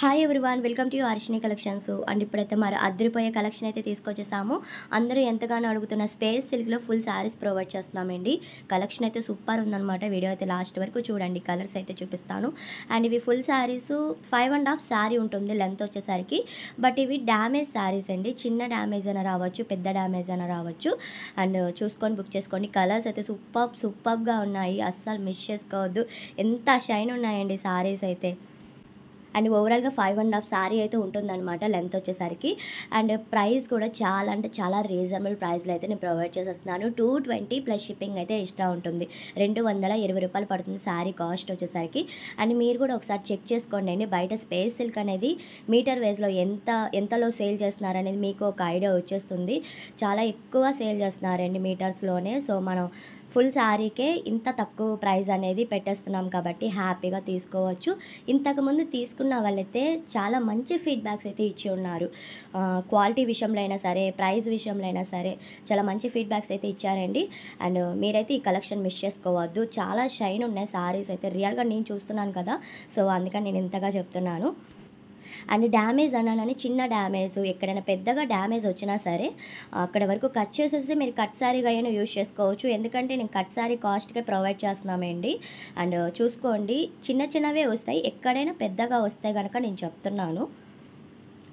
Hi everyone, welcome to Arshini collections. And ఇప్పుడైతే మరి అదిరిపోయే కలెక్షన్ అయితే తీసుకొచ్చేసాము. అందరూ ఎంతగానో అడుగుతున్న స్పేస్ సిల్క్లో ఫుల్ శారీస్ ప్రొవైడ్ చేస్తున్నామండి. కలెక్షన్ అయితే సూపర్ ఉందన్నమాట. వీడియో అయితే లాస్ట్ వరకు చూడండి, కలర్స్ అయితే చూపిస్తాను. అండ్ ఇవి ఫుల్ శారీస్ 5.5 శారీ ఉంటుంది లెంత్ వచ్చేసరికి. బట్ ఇవి డ్యామేజ్ శారీస్ అండి. చిన్న డ్యామేజ్ అయినా రావచ్చు, పెద్ద డ్యామేజ్ అయినా రావచ్చు. అండ్ చూసుకొని బుక్ చేసుకోండి. కలర్స్ అయితే సూపర్గా ఉన్నాయి, అస్సలు మిస్ చేసుకోవద్దు. ఎంత షైన్ ఉన్నాయండి శారీస్ అయితే. అండ్ ఓవరాల్గా 5.5 శారీ అయితే ఉంటుందన్నమాట లెంత్ వచ్చేసరికి. అండ్ ప్రైస్ కూడా చాలా అంటే చాలా రీజనబుల్ ప్రైస్లో అయితే నేను ప్రొవైడ్ చేసేస్తున్నాను. 220 ప్లస్ షిప్పింగ్ అయితే ఎక్స్ట్రా ఉంటుంది. ₹220 పడుతుంది శారీ కాస్ట్ వచ్చేసరికి. అండ్ మీరు కూడా ఒకసారి చెక్ చేసుకోండి అండి. బయట స్పేస్ సిల్క్ అనేది మీటర్ వేస్లో ఎంతలో సేల్ చేస్తున్నారనేది మీకు ఒక ఐడియా వచ్చేస్తుంది. చాలా ఎక్కువ సేల్ చేస్తున్నారండి మీటర్స్లోనే. సో మనం ఫుల్ శారీకే ఇంత తక్కువ ప్రైస్ అనేది పెట్టేస్తున్నాం కాబట్టి హ్యాపీగా తీసుకోవచ్చు. ఇంతకుముందు తీసుకున్న వాళ్ళైతే చాలా మంచి ఫీడ్బ్యాక్స్ అయితే ఇచ్చి ఉన్నారు. క్వాలిటీ విషయంలో అయినా సరే, ప్రైస్ విషయంలో అయినా సరే చాలా మంచి ఫీడ్బ్యాక్స్ అయితే ఇచ్చారండి. అండ్ మీరైతే ఈ కలెక్షన్ మిస్ చేసుకోవద్దు. చాలా షైన్ ఉన్నాయి శారీస్ అయితే. రియల్గా నేను చూస్తున్నాను కదా, సో అందుకని నేను ఇంతగా చెప్తున్నాను. అండ్ డ్యామేజ్ అన్నానని చిన్న డ్యామేజ్, ఎక్కడైనా పెద్దగా డ్యామేజ్ వచ్చినా సరే అక్కడ వరకు కట్ చేసేసి మీరు కట్ శారీగా అయినా యూజ్ చేసుకోవచ్చు. ఎందుకంటే నేను కట్ శారీ కాస్ట్కే ప్రొవైడ్ చేస్తున్నామండి. అండ్ చూసుకోండి, చిన్నవే వస్తాయి. ఎక్కడైనా పెద్దగా వస్తే కనుక నేను చెప్తున్నాను,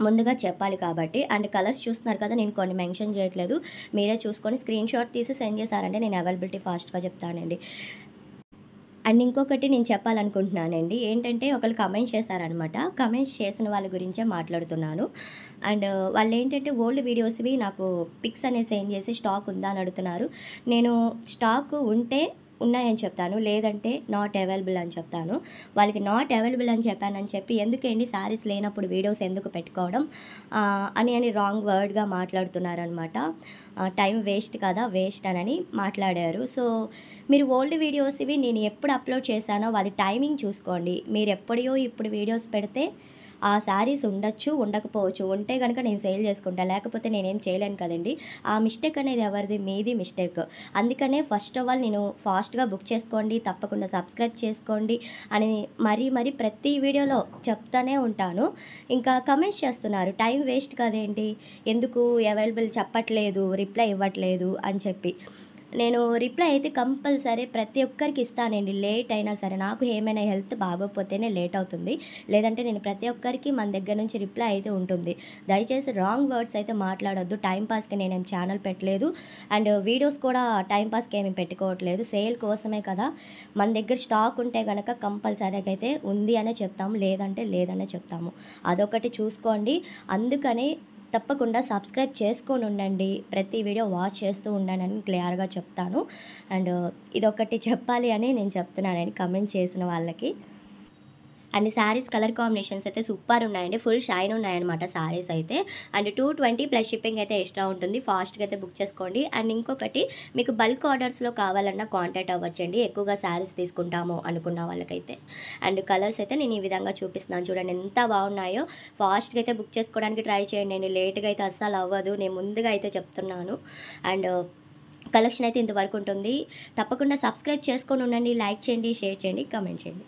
ముందుగా చెప్పాలి కాబట్టి. అండ్ కలర్స్ చూస్తున్నారు కదా, నేను కొన్ని మెన్షన్ చేయట్లేదు, మీరే చూసుకొని స్క్రీన్ షాట్ తీసి సెండ్ చేశారంటే నేను అవైలబిలిటీ ఫాస్ట్గా చెప్తానండి. అండ్ ఇంకొకటి నేను చెప్పాలనుకుంటున్నానండి. ఏంటంటే ఒకళ్ళు కమెంట్ చేశారనమాట. కమెంట్స్ చేసిన వాళ్ళ గురించే మాట్లాడుతున్నాను. అండ్ వాళ్ళేంటంటే ఓల్డ్ వీడియోస్‌వి నాకు పిక్స్ అనేవి సెండ్ చేసి స్టాక్ ఉందా అని అడుగుతున్నారు. నేను స్టాక్ ఉంటే ఉన్నాయని చెప్తాను, లేదంటే నాట్ అవైలబుల్ అని చెప్తాను. వాళ్ళకి నాట్ అవైలబుల్ అని చెప్పానని చెప్పి ఎందుకండి శారీస్ లేనప్పుడు వీడియోస్ ఎందుకు పెట్టుకోవడం అని రాంగ్ వర్డ్‌గా మాట్లాడుతున్నారనమాట. టైం వేస్ట్ కదా, వేస్ట్ అనని మాట్లాడారు. సో మీరు ఓల్డ్ వీడియోస్‌వి నేను ఎప్పుడు అప్లోడ్ చేశానో అది టైమింగ్ చూసుకోండి. మీరు ఎప్పుడియో ఇప్పుడు వీడియోస్ పెడితే ఆ శారీస్ ఉండొచ్చు, ఉండకపోవచ్చు. ఉంటే గనుక నేను సేల్ చేసుకుంటా, లేకపోతే నేనేం చేయలేను కదండీ. ఆ మిస్టేక్ అనేది ఎవరిది? మీది మిస్టేక్. అందుకనే ఫస్ట్ ఆఫ్ ఆల్ నేను ఫాస్ట్‌గా బుక్ చేసుకోండి, తప్పకుండా సబ్స్క్రైబ్ చేసుకోండి అని మరీ ప్రతి వీడియోలో చెప్తానే ఉంటాను. ఇంకా కమెంట్స్ చేస్తున్నారు, టైం వేస్ట్ కదేంటి, ఎందుకు అవైలబుల్ చెప్పట్లేదు, రిప్లై ఇవ్వట్లేదు అని చెప్పి. నేను రిప్లై అయితే కంపల్సరీ ప్రతి ఒక్కరికి ఇస్తానండి. లేట్ అయినా సరే, నాకు ఏమైనా హెల్త్ బాగోకపోతేనే లేట్ అవుతుంది, లేదంటే నేను ప్రతి ఒక్కరికి మన దగ్గర నుంచి రిప్లై అయితే ఉంటుంది. దయచేసి రాంగ్ వర్డ్స్ అయితే మాట్లాడొద్దు. టైం పాస్‌కి నేనేం ఛానల్ పెట్టలేదు. అండ్ వీడియోస్ కూడా టైం పాస్‌కి ఏమి పెట్టుకోవట్లేదు, సేల్ కోసమే కదా. మన దగ్గర స్టాక్ ఉంటే గనక కంపల్సరీగా అయితే ఉంది అనే చెప్తాము, లేదంటే లేదనే చెప్తాము. అదొకటి చూసుకోండి. అందుకని తప్పకుండా సబ్స్క్రైబ్ చేసుకొని ఉండండి. ప్రతి వీడియో వాచ్ చేస్తూ ఉండండి క్లియర్‌గా చెప్తాను. అండ్ ఇదొకటి చెప్పాలి అని నేను చెప్తున్నానండి కమెంట్ చేసిన వాళ్ళకి. అండ్ శారీస్ కలర్ కాంబినేషన్స్ అయితే సూపర్ ఉన్నాయండి. ఫుల్ షైన్ ఉన్నాయన్నమాట శారీస్ అయితే. అండ్ 220 ప్లస్ షిప్పింగ్ అయితే ఎక్స్ట్రా ఉంటుంది. ఫాస్ట్‌గా అయితే బుక్ చేసుకోండి. అండ్ ఇంకొకటి, మీకు బల్క్ ఆర్డర్స్‌లో కావాలన్నా కాంటాక్ట్ అవ్వచ్చండి, ఎక్కువగా శారీస్ తీసుకుంటాము అనుకున్న వాళ్ళకైతే. అండ్ కలర్స్ అయితే నేను ఈ విధంగా చూపిస్తున్నాను చూడండి, ఎంత బాగున్నాయో. ఫాస్ట్‌గా అయితే బుక్ చేసుకోవడానికి ట్రై చేయండి. లేట్‌గా అయితే అస్సలు అవ్వదు, నేను ముందుగా అయితే చెప్తున్నాను. అండ్ కలెక్షన్ అయితే ఇంతవరకు ఉంటుంది. తప్పకుండా సబ్స్క్రైబ్ చేసుకొని ఉండండి. లైక్ చేయండి, షేర్ చేయండి, కామెంట్ చేయండి.